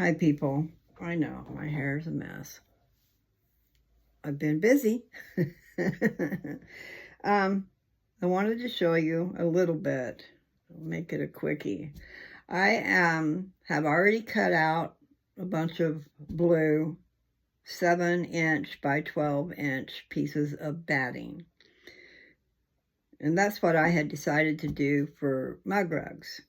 Hi, people. I know my hair's a mess. I've been busy. I wanted to show you a little bit. I'll make it a quickie. I have already cut out a bunch of blue 7-inch by 12-inch pieces of batting. And that's what I had decided to do for mug rugs.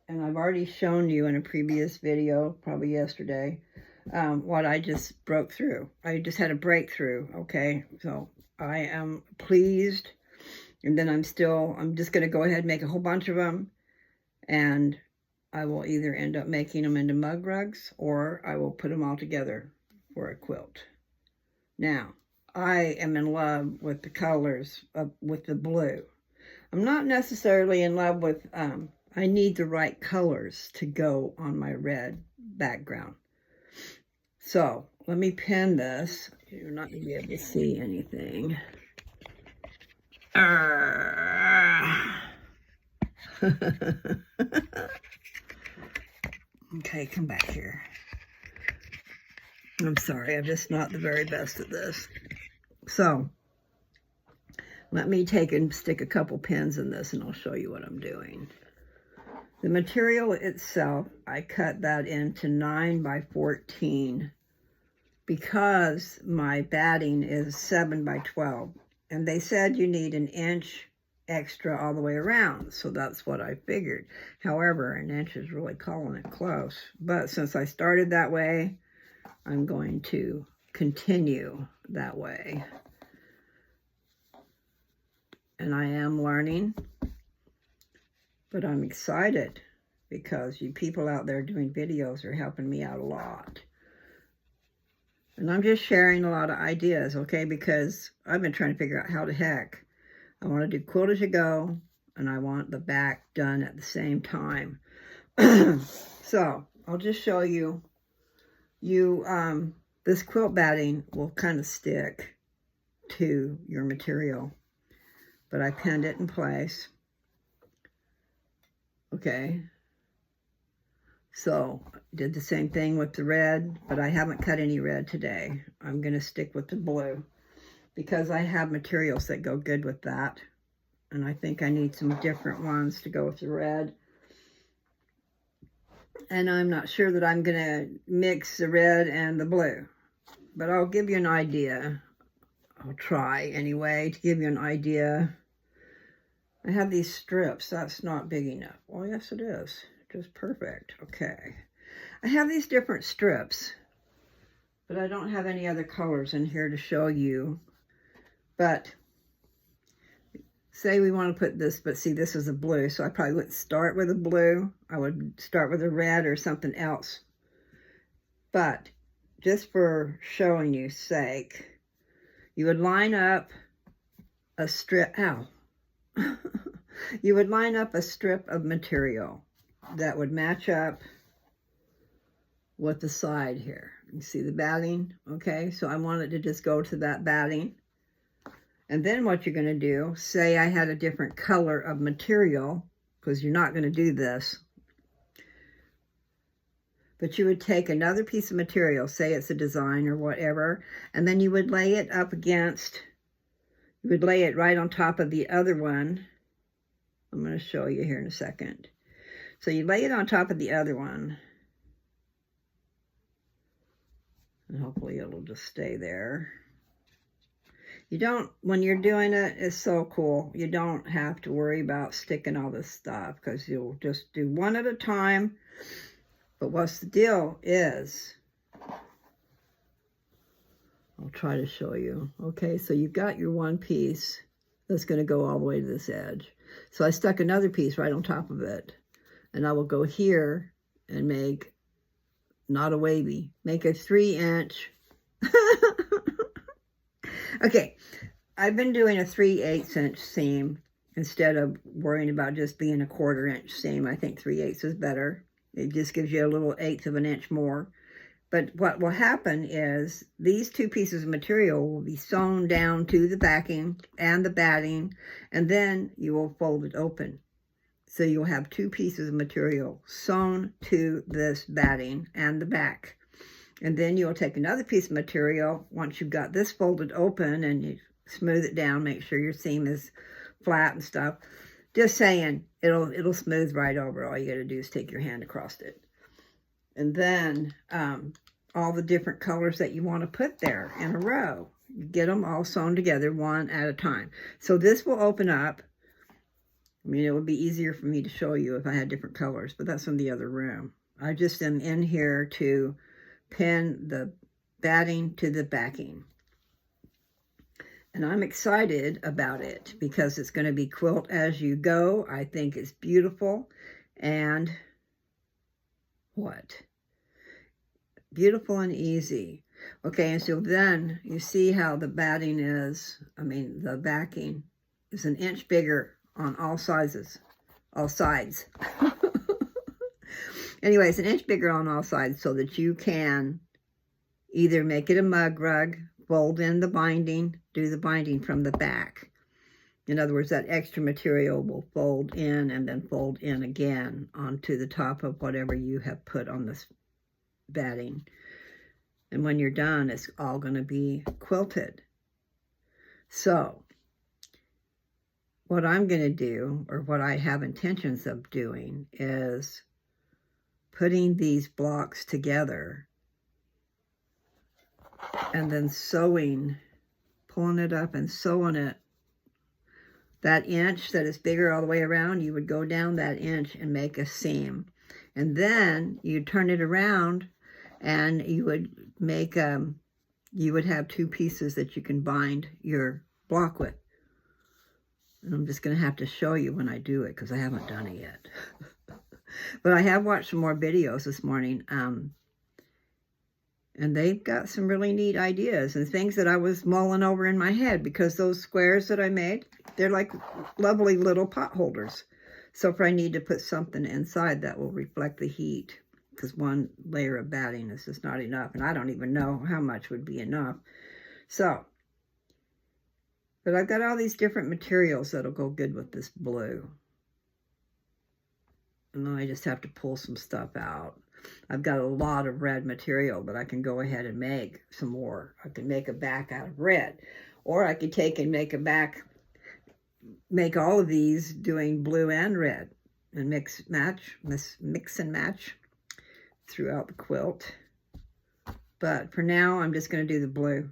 And I've already shown you in a previous video, probably yesterday, what I just broke through. I just had a breakthrough, okay? So I am pleased. And then I'm just going to go ahead and make a whole bunch of them. And I will either end up making them into mug rugs or I will put them all together for a quilt. Now, I am in love with the colors, with the blue. I'm not necessarily in love with, I need the right colors to go on my red background. So, let me pin this. You're not going to be able to see anything. Okay, come back here. I'm sorry, I'm just not the very best at this. So, let me take and stick a couple pins in this and I'll show you what I'm doing. The material itself, I cut that into 9 by 14 because my batting is 7 by 12. And they said you need an inch extra all the way around. So that's what I figured. However, an inch is really calling it close. But since I started that way, I'm going to continue that way. And I am learning, but I'm excited because you people out there doing videos are helping me out a lot. And I'm just sharing a lot of ideas, okay, because I've been trying to figure out how the heck I want to do quilt as you go, and I want the back done at the same time. So I'll just show you, this quilt batting will kind of stick to your material. But I pinned it in place. Okay. So, did the same thing with the red, but I haven't cut any red today. I'm going to stick with the blue because I have materials that go good with that. And I think I need some different ones to go with the red. And I'm not sure that I'm going to mix the red and the blue. But I'll give you an idea. I'll try anyway to give you an idea. I have these strips. That's not big enough. Well, yes, it is. Just perfect. Okay. I have these different strips, but I don't have any other colors in here to show you. But say we want to put this, but see, this is a blue, so I probably wouldn't start with a blue. I would start with a red or something else. But just for showing you sake, you would line up a strip. Ow. You would line up a strip of material that would match up with the side here. You see the batting? Okay, so I want it to just go to that batting. And then what you're going to do, say I had a different color of material, because you're not going to do this, but you would take another piece of material, say it's a design or whatever, and then you would lay it up against, you would lay it right on top of the other one. I'm going to show you here in a second. So you lay it on top of the other one. And hopefully it'll just stay there. You don't, when you're doing it, it's so cool. You don't have to worry about sticking all this stuff because you'll just do one at a time. But what's the deal is, I'll try to show you. Okay, so you've got your one piece that's going to go all the way to this edge. So I stuck another piece right on top of it. And I will go here and make, not a wavy, make a 3-inch. Okay, I've been doing a 3/8" seam instead of worrying about just being a 1/4" seam. I think 3/8 is better. It just gives you a little 1/8 of an inch more. But what will happen is these two pieces of material will be sewn down to the backing and the batting, and then you will fold it open. So you'll have 2 pieces of material sewn to this batting and the back. And then you'll take another piece of material once you've got this folded open and you smooth it down, make sure your seam is flat and stuff. Just saying, it'll smooth right over. All you got to do is take your hand across it. And then all the different colors that you want to put there in a row. You get them all sewn together one at a time. So this will open up. I mean, it would be easier for me to show you if I had different colors, but that's in the other room. I just am in here to pin the batting to the backing. And I'm excited about it because it's going to be quilt as you go. I think it's beautiful. And what? Beautiful and easy. Okay, and so then you see how the batting is, the backing is 1 inch bigger on all sizes, all sides. Anyway, it's 1 inch bigger on all sides so that you can either make it a mug rug, fold in the binding, do the binding from the back. In other words, that extra material will fold in and then fold in again onto the top of whatever you have put on this batting. And when you're done, it's all going to be quilted. So what I'm going to do, or what I have intentions of doing, is putting these blocks together and then sewing, pulling it up and sewing it. That inch that is bigger all the way around, you would go down that inch and make a seam. And then you turn it around and you would make, you would have 2 pieces that you can bind your block with. And I'm just going to have to show you when I do it because I haven't done it yet. But I have watched some more videos this morning. And they've got some really neat ideas and things that I was mulling over in my head, because those squares that I made, they're like lovely little pot holders. So if I need to put something inside that will reflect the heat, because 1 layer of batting is just not enough, and I don't even know how much would be enough. So, but I've got all these different materials that'll go good with this blue. And then I just have to pull some stuff out. I've got a lot of red material, but I can go ahead and make some more. I can make a back out of red. Or I could take and make a back, make all of these doing blue and red. And mix and match throughout the quilt. But for now, I'm just going to do the blue.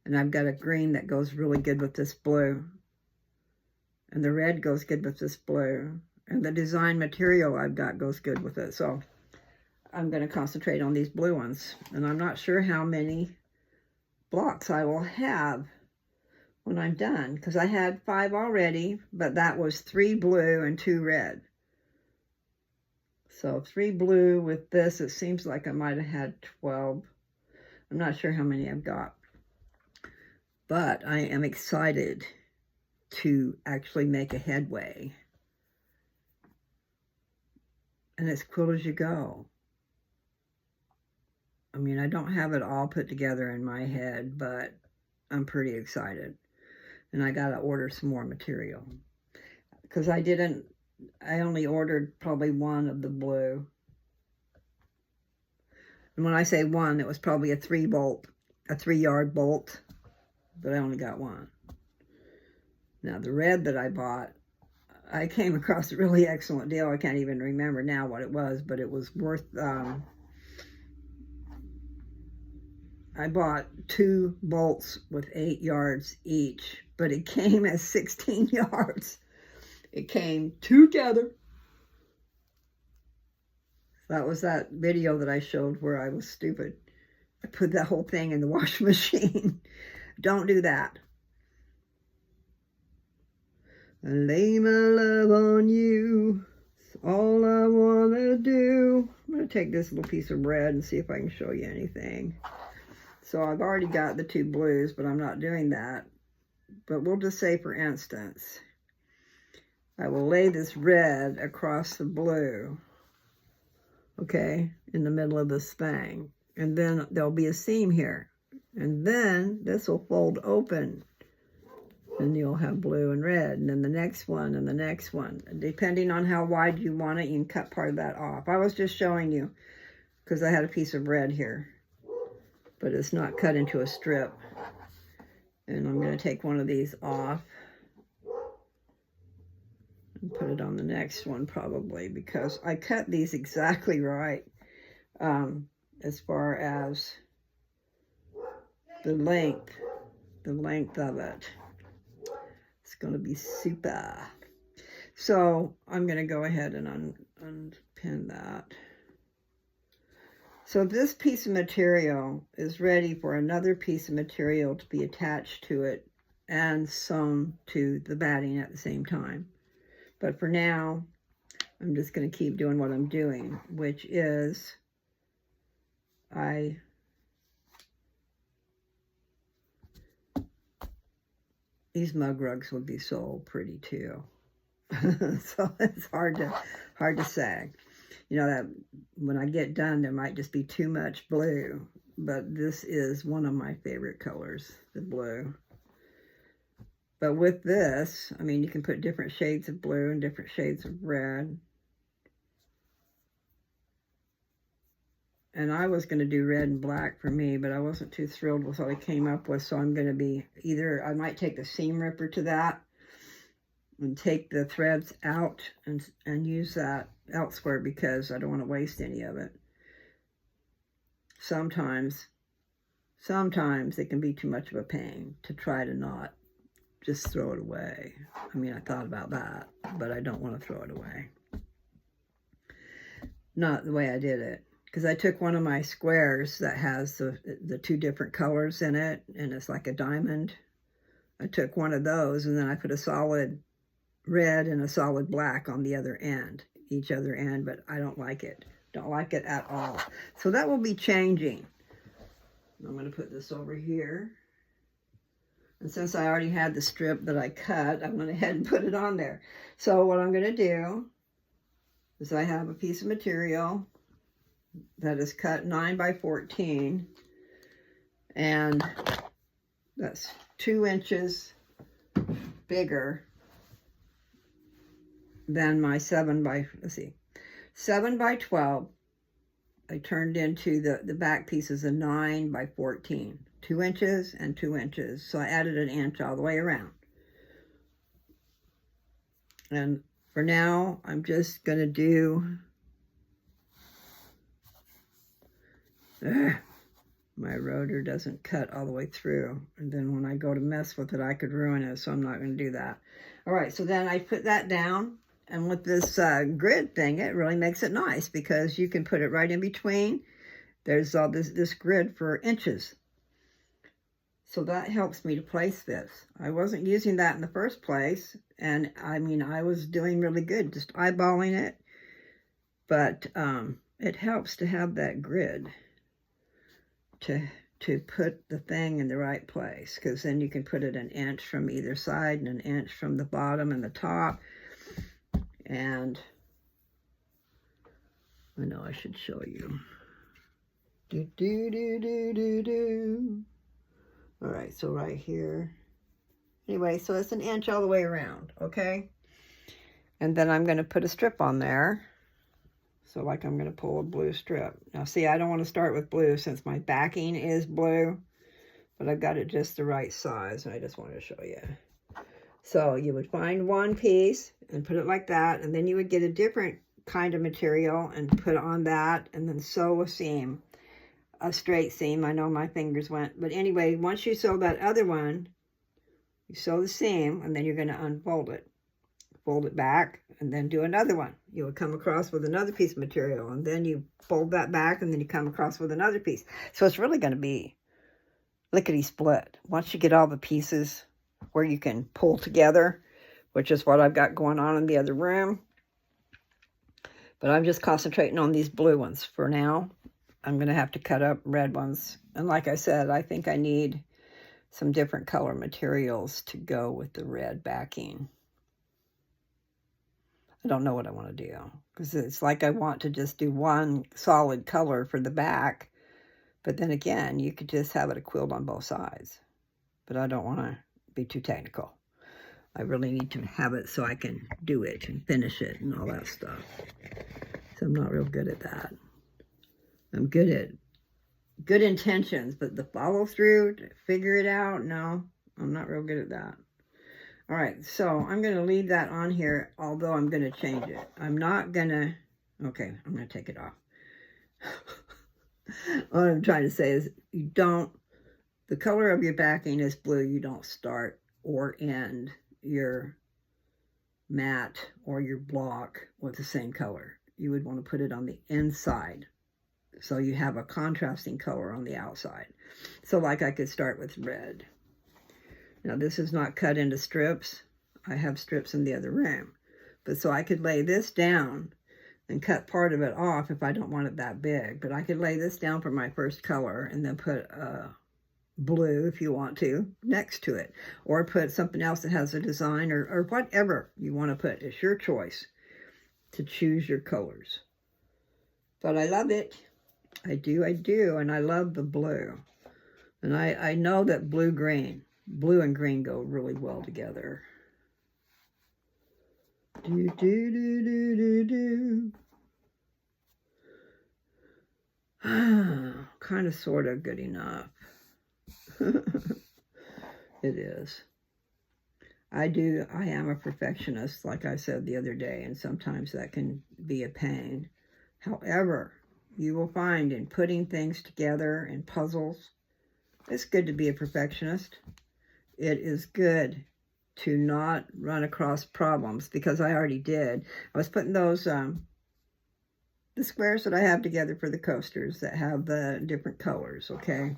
And I've got a green that goes really good with this blue. And the red goes good with this blue. And the design material I've got goes good with it. So I'm going to concentrate on these blue ones. And I'm not sure how many blocks I will have when I'm done. Because I had 5 already, but that was 3 blue and 2 red. So 3 blue with this, it seems like I might have had 12. I'm not sure how many I've got. But I am excited to actually make a headway. And it's quilt as you go. I mean, I don't have it all put together in my head, but I'm pretty excited. And I got to order some more material. Because I only ordered probably 1 of the blue. And when I say 1, it was probably a 3-yard bolt. But I only got 1. Now, the red that I bought, I came across a really excellent deal. I can't even remember now what it was, but it was worth, I bought 2 bolts with 8 yards each, but it came as 16 yards. It came together. That was that video that I showed where I was stupid. I put that whole thing in the washing machine. Don't do that. I lay my love on you. It's all I want to do. I'm going to take this little piece of red and see if I can show you anything. So I've already got the 2 blues, but I'm not doing that. But we'll just say, for instance, I will lay this red across the blue, okay, in the middle of this thing. And then there'll be a seam here. And then this will fold open and you'll have blue and red, and then the next one and the next one. Depending on how wide you want it, you can cut part of that off. I was just showing you because I had a piece of red here, but it's not cut into a strip. And I'm going to take one of these off and put it on the next one probably, because I cut these exactly right as far as the length of it. It's going to be super. So I'm going to go ahead and unpin that. So this piece of material is ready for another piece of material to be attached to it and sewn to the batting at the same time. But for now, I'm just going to keep doing what I'm doing, which is these mug rugs would be so pretty too. So it's hard to say. You know, that when I get done, there might just be too much blue, but this is one of my favorite colors, the blue. But with this, I mean, you can put different shades of blue and different shades of red. And I was going to do red and black for me, but I wasn't too thrilled with what I came up with, so I'm going to be either, I might take the seam ripper to that and take the threads out and use that elsewhere, because I don't want to waste any of it. Sometimes it can be too much of a pain to try to not just throw it away. I mean, I thought about that, but I don't want to throw it away. Not the way I did it. Because I took one of my squares that has the two different colors in it, and it's like a diamond. I took one of those, and then I put a solid red and a solid black on the other end, each other end, but I don't like it. Don't like it at all. So that will be changing. I'm going to put this over here. And since I already had the strip that I cut, I went ahead and put it on there. So what I'm going to do is I have a piece of material that is cut 9 by 14, and that's 2 inches bigger than my 7 by 12. I turned into the back pieces of 9 by 14, 2 inches and 2 inches. So I added an inch all the way around. And for now, I'm just going to do my rotor doesn't cut all the way through, and then when I go to mess with it, I could ruin it, so I'm not going to do that. All right, so then I put that down, and with this grid thing, it really makes it nice, because you can put it right in between. There's all this grid for inches, so that helps me to place this. I wasn't using that in the first place, and I mean, I was doing really good just eyeballing it, but it helps to have that grid to put the thing in the right place, because then you can put it an inch from either side and an inch from the bottom and the top. And I know I should show you. All right, so right here. Anyway, so it's an inch all the way around, okay? And then I'm going to put a strip on there. So like I'm going to pull a blue strip. Now see, I don't want to start with blue since my backing is blue, but I've got it just the right size, and I just wanted to show you. So you would find one piece and put it like that, and then you would get a different kind of material and put on that, and then sew a seam, a straight seam. I know my fingers went, but anyway, once you sew that other one, you sew the seam, and then you're going to unfold it. Fold it back, and then do another one. You would come across with another piece of material, and then you fold that back, and then you come across with another piece. So it's really going to be lickety-split. Once you get all the pieces where you can pull together, which is what I've got going on in the other room. But I'm just concentrating on these blue ones for now. I'm going to have to cut up red ones. And like I said, I think I need some different color materials to go with the red backing. I don't know what I want to do, because it's like I want to just do one solid color for the back, but then again, you could just have it a quilt on both sides, but I don't want to be too technical. I really need to have it so I can do it and finish it and all that stuff. So I'm not real good at that. I'm good at good intentions, but the follow through, to figure it out, no, I'm not real good at that. All right, so I'm going to leave that on here, although I'm going to change it. I'm not going to, okay, I'm going to take it off. What I'm trying to say is you don't, the color of your backing is blue. You don't start or end your mat or your block with the same color. You would want to put it on the inside, so you have a contrasting color on the outside. So like I could start with red. Now this is not cut into strips. I have strips in the other room. But so I could lay this down and cut part of it off if I don't want it that big. But I could lay this down for my first color and then put blue, if you want to, next to it. Or put something else that has a design or whatever you want to put. It's your choice to choose your colors. But I love it. I do, and I love the blue. And I know that blue and green go really well together. Do, do, do, do, do, do. Kind of, sort of good enough. It is. I am a perfectionist, like I said the other day, and sometimes that can be a pain. However, you will find in putting things together in puzzles, it's good to be a perfectionist. It is good to not run across problems, because I already did. I was putting those, the squares that I have together for the coasters that have the different colors, okay?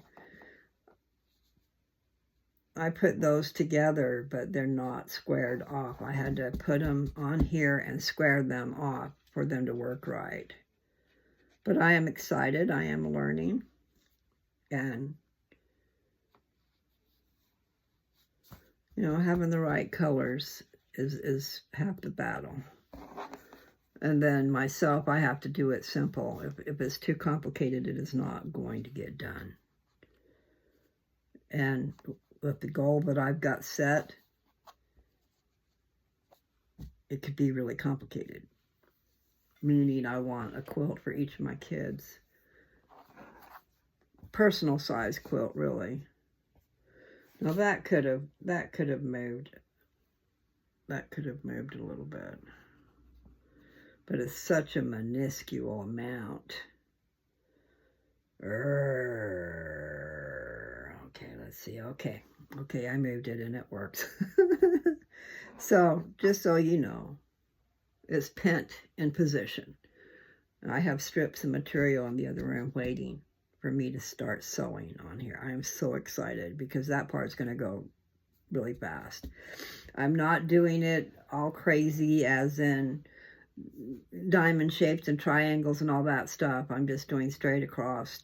I put those together, but they're not squared off. I had to put them on here and square them off for them to work right. But I am excited. I am learning. And, you know, having the right colors is half the battle. And then myself, I have to do it simple. If it's too complicated, it is not going to get done. And with the goal that I've got set, it could be really complicated. Meaning I want a quilt for each of my kids. Personal size quilt, really. Now that could have moved. That could have moved a little bit. But it's such a minuscule amount. Okay, let's see. Okay, I moved it and it works. So, just so you know, it's pent in position. And I have strips of material in the other room waiting for me to start sewing on here. I am so excited because that part's going to go really fast. I'm not doing it all crazy as in diamond shapes and triangles and all that stuff. I'm just doing straight across,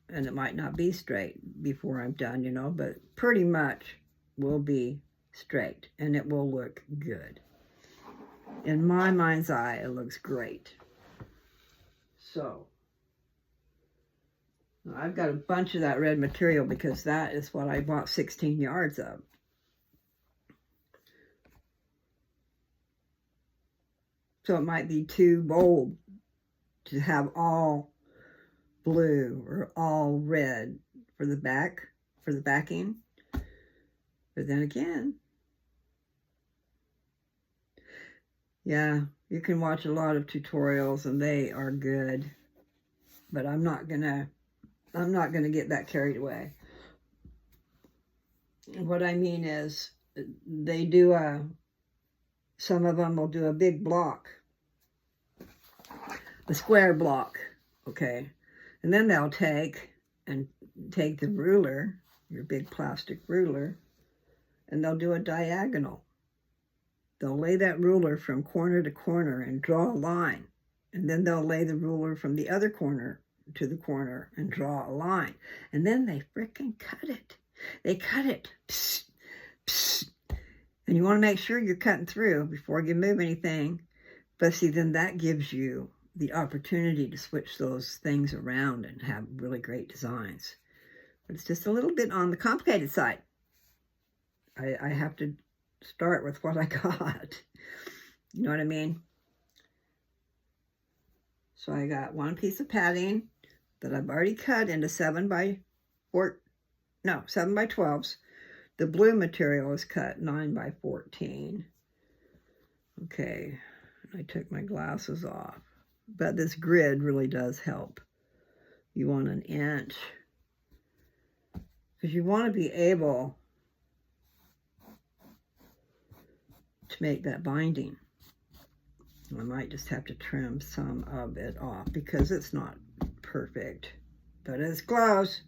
and it might not be straight before I'm done, you know, but pretty much will be straight, and it will look good. In my mind's eye, it looks great. So I've got a bunch of that red material because that is what I bought 16 yards of. So it might be too bold to have all blue or all red for the backing. But then again, yeah, you can watch a lot of tutorials and they are good. But I'm not gonna get that carried away. What I mean is, they do some of them will do a big block, a square block, okay? And then they'll take the ruler, your big plastic ruler, and they'll do a diagonal. They'll lay that ruler from corner to corner and draw a line. And then they'll lay the ruler from the other corner to the corner and draw a line. And then they frickin' cut it. They cut it. Psst, psst. And you want to make sure you're cutting through before you move anything. But see, then that gives you the opportunity to switch those things around and have really great designs. But it's just a little bit on the complicated side. I have to start with what I got. You know what I mean? So I got one piece of padding that I've already cut into 7 by 12s. The blue material is cut 9 by 14. Okay, I took my glasses off. But this grid really does help. You want 1 inch. Because you want to be able to make that binding. I might just have to trim some of it off because it's not perfect, but it's close.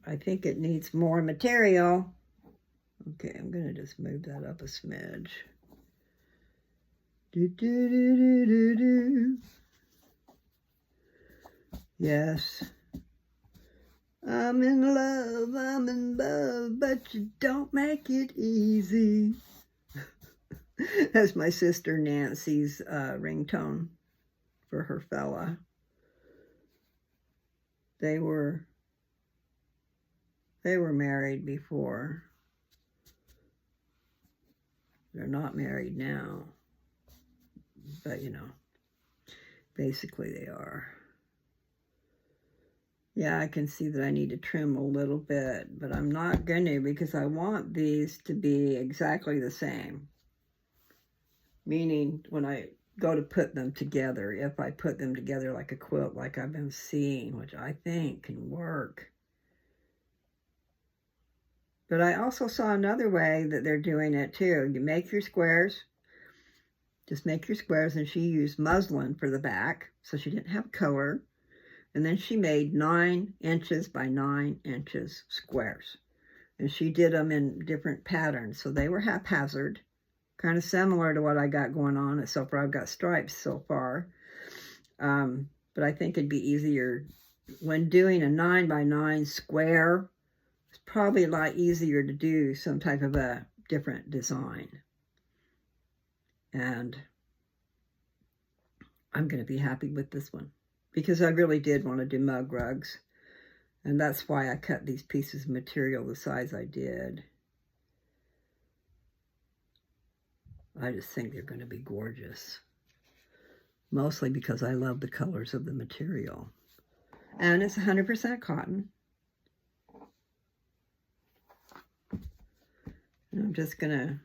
I think it needs more material. Okay, I'm going to just move that up a smidge. Yes. I'm in love, but you don't make it easy. That's my sister Nancy's ringtone for her fella. They were married before. They're not married now. But, you know, basically they are. Yeah, I can see that I need to trim a little bit, but I'm not going to because I want these to be exactly the same. Meaning, when I go to put them together, if I put them together like a quilt like I've been seeing, which I think can work. But I also saw another way that they're doing it too. You make your squares. Just make your squares, and she used muslin for the back, so she didn't have color. And then she made 9 inches by 9 inches squares. And she did them in different patterns, so they were haphazard. Kind of similar to what I got going on, except for I've got stripes so far. But I think it'd be easier when doing a 9 by 9 square. It's probably a lot easier to do some type of a different design. And I'm going to be happy with this one because I really did want to do mug rugs. And that's why I cut these pieces of material the size I did. I just think they're going to be gorgeous. Mostly because I love the colors of the material. And it's 100% cotton. And I'm just going to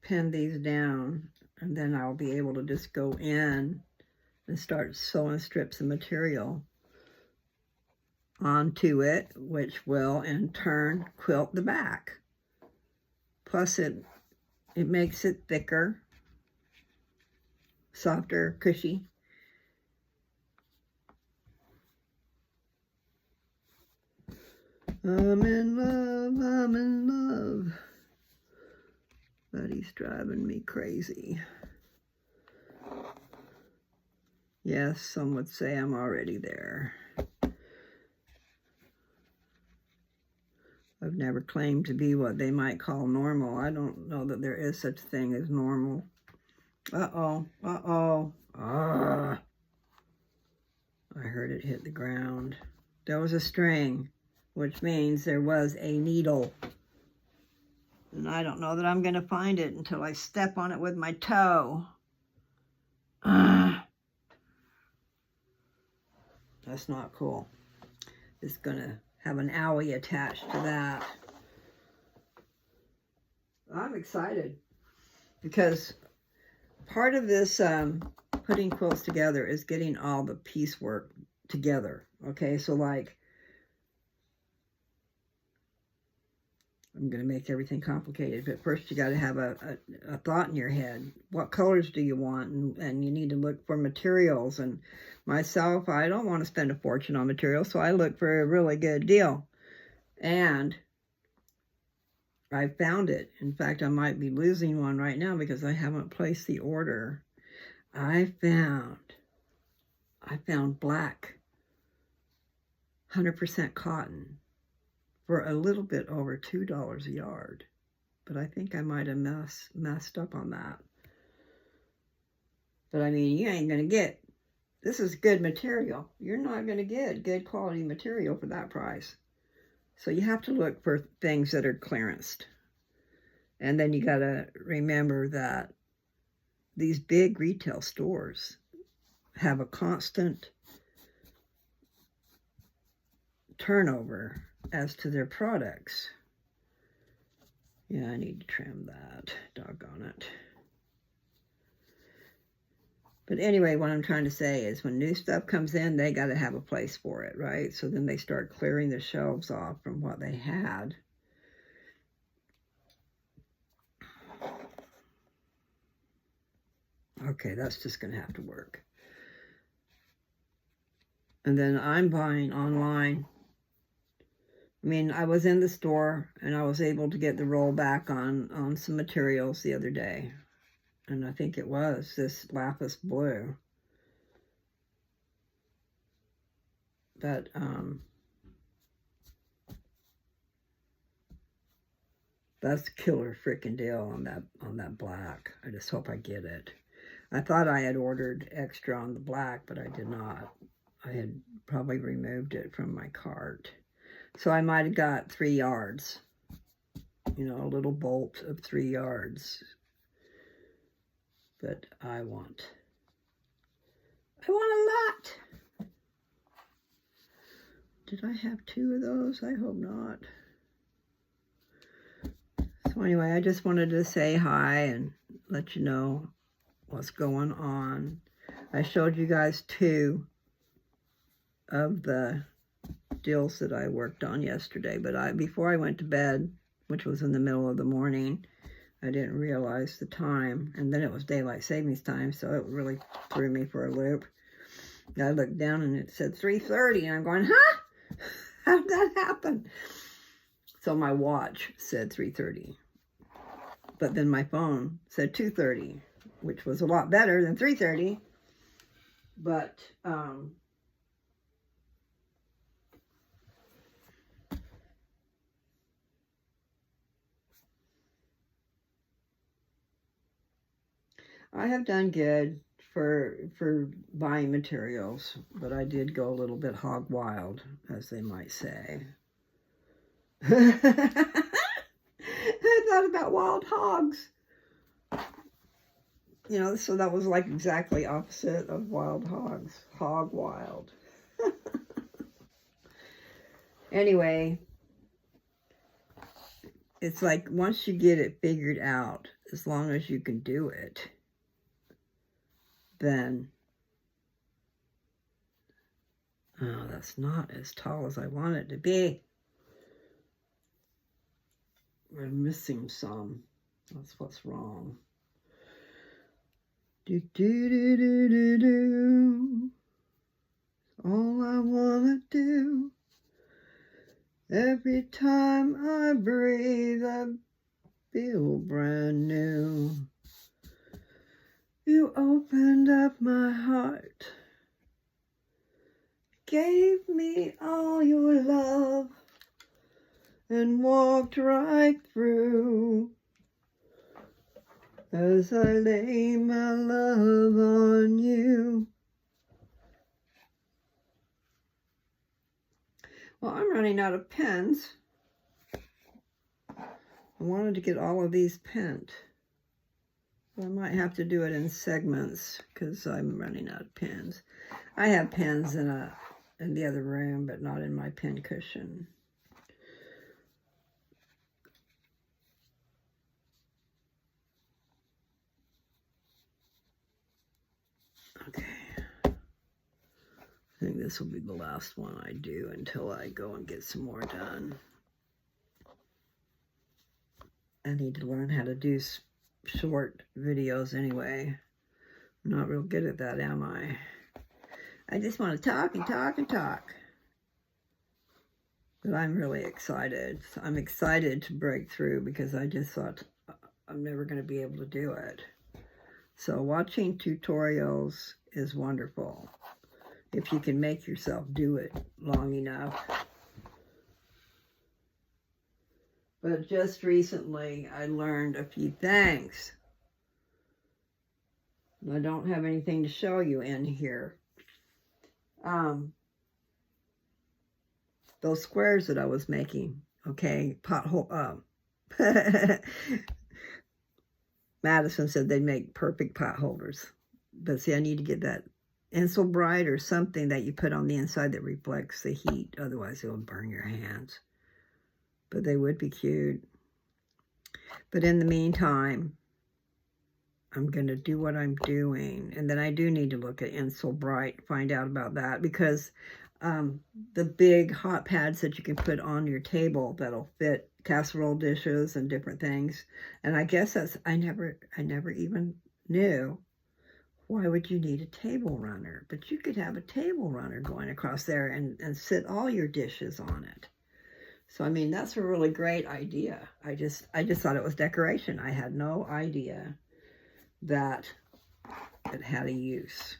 pin these down. And then I'll be able to just go in and start sewing strips of material onto it, which will in turn quilt the back. Plus it makes it thicker, softer, cushy. I'm in love, but he's driving me crazy. Yes, some would say I'm already there. I've never claimed to be what they might call normal. I don't know that there is such a thing as normal. Uh-oh. Ah. I heard it hit the ground. There was a string, which means there was a needle. And I don't know that I'm going to find it until I step on it with my toe. That's not cool. It's going to have an owie attached to that. I'm excited because part of this putting quilts together is getting all the piecework together. Okay, so like I'm going to make everything complicated, but first you got to have a thought in your head. What colors do you want? And you need to look for materials. And myself, I don't want to spend a fortune on materials, so I look for a really good deal. And I found it. In fact, I might be losing one right now because I haven't placed the order. I found black 100% cotton for a little bit over $2 a yard. But I think I might have messed up on that. But I mean, you ain't going to get, this is good material. You're not going to get good quality material for that price. So you have to look for things that are clearanced. And then you got to remember that these big retail stores have a constant turnover as to their products. Yeah, I need to trim that. Doggone it. But anyway, what I'm trying to say is when new stuff comes in, they got to have a place for it, right? So then they start clearing the shelves off from what they had. Okay, that's just going to have to work. And then I'm buying online. I mean, I was in the store and I was able to get the rollback on some materials the other day. And I think it was this lapis blue. But, that's a killer freaking deal on that black. I just hope I get it. I thought I had ordered extra on the black, but I did not. I had probably removed it from my cart. So I might have got 3 yards. You know, a little bolt of 3 yards. But I want a lot. Did I have 2 of those? I hope not. So anyway, I just wanted to say hi and let you know what's going on. I showed you guys 2 of the deals that I worked on yesterday, but before I went to bed, which was in the middle of the morning, I didn't realize the time, and then it was daylight savings time, so it really threw me for a loop. I looked down and it said 3:30, and I'm going, huh? How did that happen? So my watch said 3:30, but then my phone said 2:30, which was a lot better than 3:30, but I have done good for buying materials, but I did go a little bit hog wild, as they might say. I thought about wild hogs. You know, so that was like exactly opposite of wild hogs. Hog wild. Anyway, it's like once you get it figured out, as long as you can do it, then, oh, that's not as tall as I want it to be. We're missing some. That's what's wrong. Do do do do do do. All I wanna do. Every time I breathe, I feel brand new. You opened up my heart, gave me all your love, and walked right through as I lay my love on you. Well, I'm running out of pens. I wanted to get all of these pent. I might have to do it in segments because I'm running out of pens. I have pens in the other room, but not in my pen cushion. Okay. I think this will be the last one I do until I go and get some more done. I need to learn how to do short videos anyway. I'm not real good at that, am I? I just want to talk and talk and talk. But I'm really excited. I'm excited to break through because I just thought I'm never going to be able to do it. So watching tutorials is wonderful if you can make yourself do it long enough. But just recently, I learned a few things. I don't have anything to show you in here. Those squares that I was making, okay, pothole, Madison said they make perfect pot holders. But see, I need to get that Insel Bright or something that you put on the inside that reflects the heat. Otherwise, it'll burn your hands. But they would be cute. But in the meantime, I'm going to do what I'm doing. And then I do need to look at Insel Bright, find out about that. Because the big hot pads that you can put on your table that'll fit casserole dishes and different things. And I guess that's, I never even knew, why would you need a table runner? But you could have a table runner going across there and sit all your dishes on it. So, I mean, that's a really great idea. I just thought it was decoration. I had no idea that it had a use.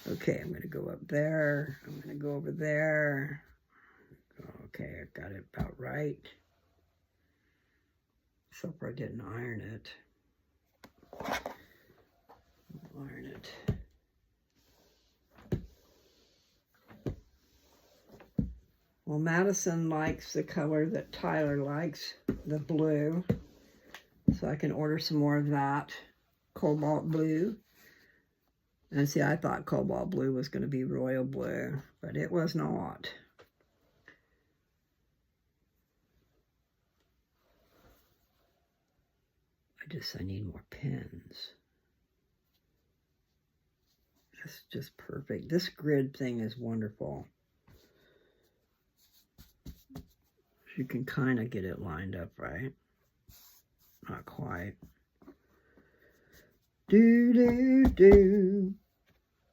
Okay, I'm going to go up there. I'm going to go over there. Okay, I've got it about right. So far I didn't iron it. I'll iron it. Well, Madison likes the color that Tyler likes, the blue. So I can order some more of that, cobalt blue. And see, I thought cobalt blue was going to be royal blue, but it was not. I need more pins. That's just perfect. This grid thing is wonderful. You can kind of get it lined up, right? Not quite. Do, do, do,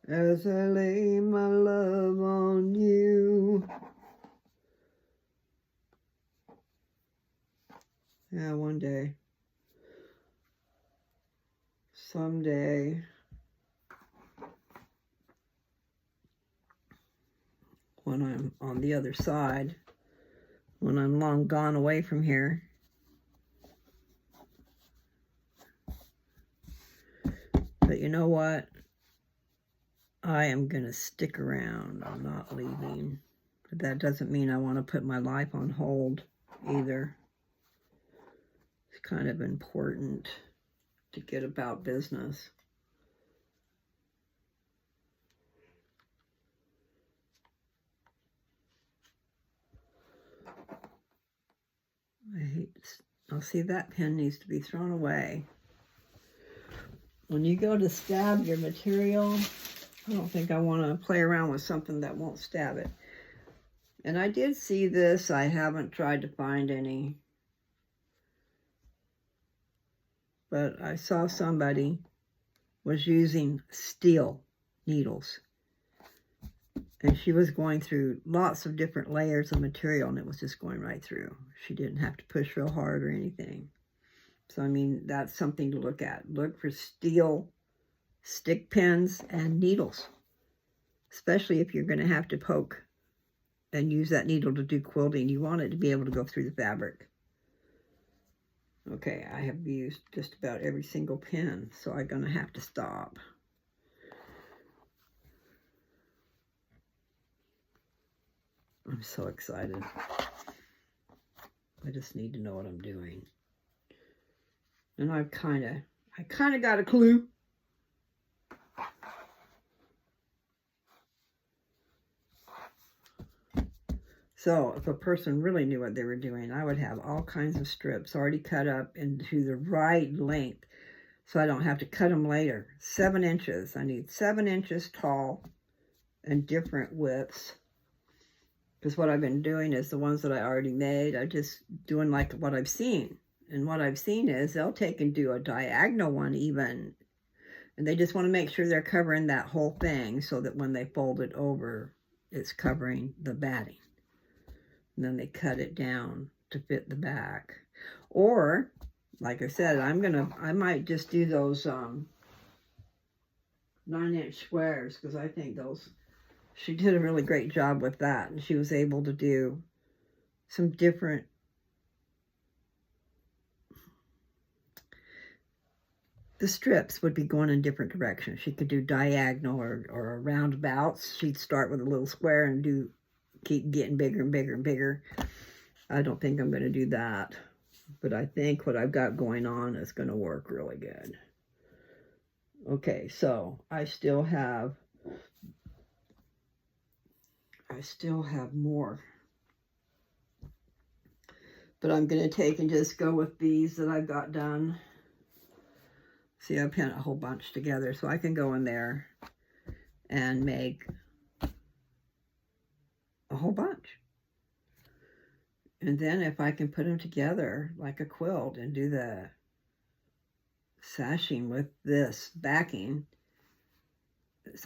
as I lay my love on you. Yeah, one day. Someday. When I'm on the other side. When I'm long gone away from here. But you know what? I am going to stick around. I'm not leaving. But that doesn't mean I want to put my life on hold either. It's kind of important to get about business. I'll see that pen needs to be thrown away. When you go to stab your material, I don't think I want to play around with something that won't stab it. And I did see this. I haven't tried to find any. But I saw somebody was using steel needles. And she was going through lots of different layers of material, and it was just going right through. She didn't have to push real hard or anything. So, I mean, that's something to look at. Look for steel stick pins and needles, especially if you're going to have to poke and use that needle to do quilting. You want it to be able to go through the fabric. Okay, I have used just about every single pin, so I'm going to have to stop. I'm so excited. I just need to know what I'm doing. And I kind of got a clue. So if a person really knew what they were doing, I would have all kinds of strips already cut up into the right length so I don't have to cut them later. 7 inches. I need 7 inches tall and different widths. Because what I've been doing is the ones that I already made, I'm just doing like what I've seen. And what I've seen is they'll take and do a diagonal one even. And they just want to make sure they're covering that whole thing so that when they fold it over, it's covering the batting. And then they cut it down to fit the back. Or, like I said, I might just do those 9-inch squares because I think those, she did a really great job with that. And she was able to do some different the strips would be going in different directions. She could do diagonal or roundabouts. She'd start with a little square and keep getting bigger and bigger and bigger. I don't think I'm going to do that. But I think what I've got going on is going to work really good. Okay, so I still have more. But I'm going to take and just go with these that I've got done. See, I pinned a whole bunch together, so I can go in there and make a whole bunch. And then if I can put them together like a quilt and do the sashing with this backing,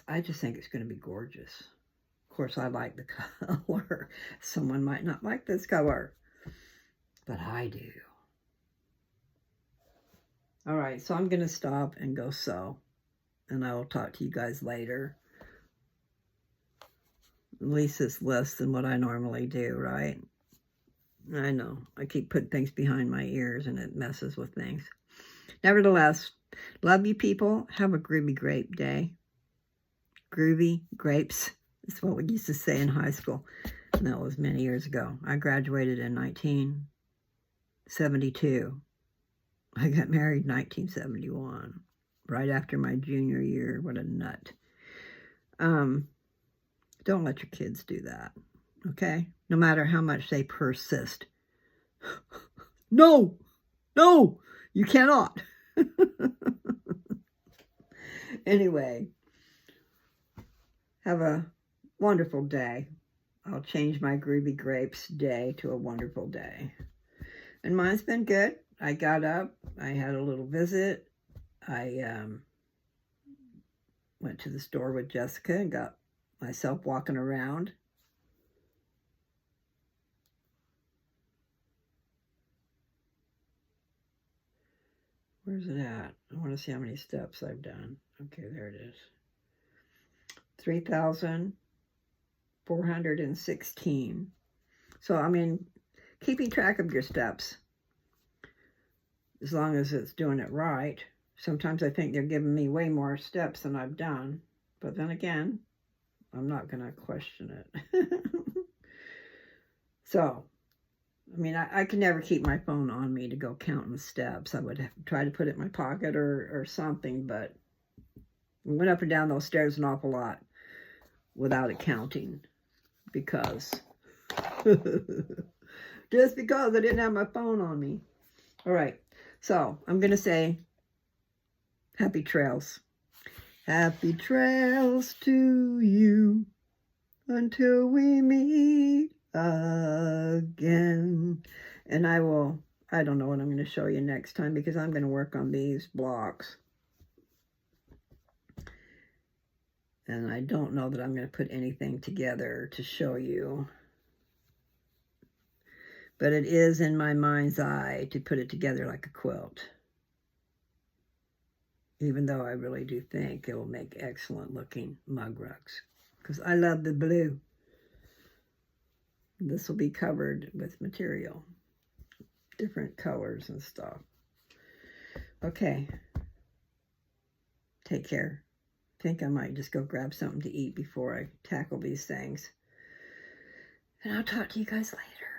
I just think it's going to be gorgeous. Of course, I like the color. Someone might not like this color, but I do. All right, so I'm going to stop and go sew, and I will talk to you guys later. At least it's less than what I normally do, right? I know. I keep putting things behind my ears, and it messes with things. Nevertheless, love you people. Have a groovy grape day. Groovy grapes. That's what we used to say in high school. And that was many years ago. I graduated in 1972. I got married in 1971, right after my junior year. What a nut. Don't let your kids do that, okay? No matter how much they persist. No, you cannot. Anyway, have a wonderful day. I'll change my groovy grapes day to a wonderful day. And mine's been good. I got up. I had a little visit. I went to the store with Jessica and got myself walking around. Where's it at? I want to see how many steps I've done. Okay, there it is. 3,416. So, I mean, keeping track of your steps, as long as it's doing it right. Sometimes I think they're giving me way more steps than I've done. But then again, I'm not going to question it. So, I mean, I can never keep my phone on me to go counting steps. I would have to try to put it in my pocket or something, but I went up and down those stairs an awful lot without it counting because, just because I didn't have my phone on me. All right, so I'm going to say happy trails. Happy trails to you until we meet again. And I don't know what I'm going to show you next time because I'm going to work on these blocks. And I don't know that I'm going to put anything together to show you. But it is in my mind's eye to put it together like a quilt. Even though I really do think it will make excellent looking mug rugs. Because I love the blue. This will be covered with material. Different colors and stuff. Okay. Take care. I think I might just go grab something to eat before I tackle these things. And I'll talk to you guys later.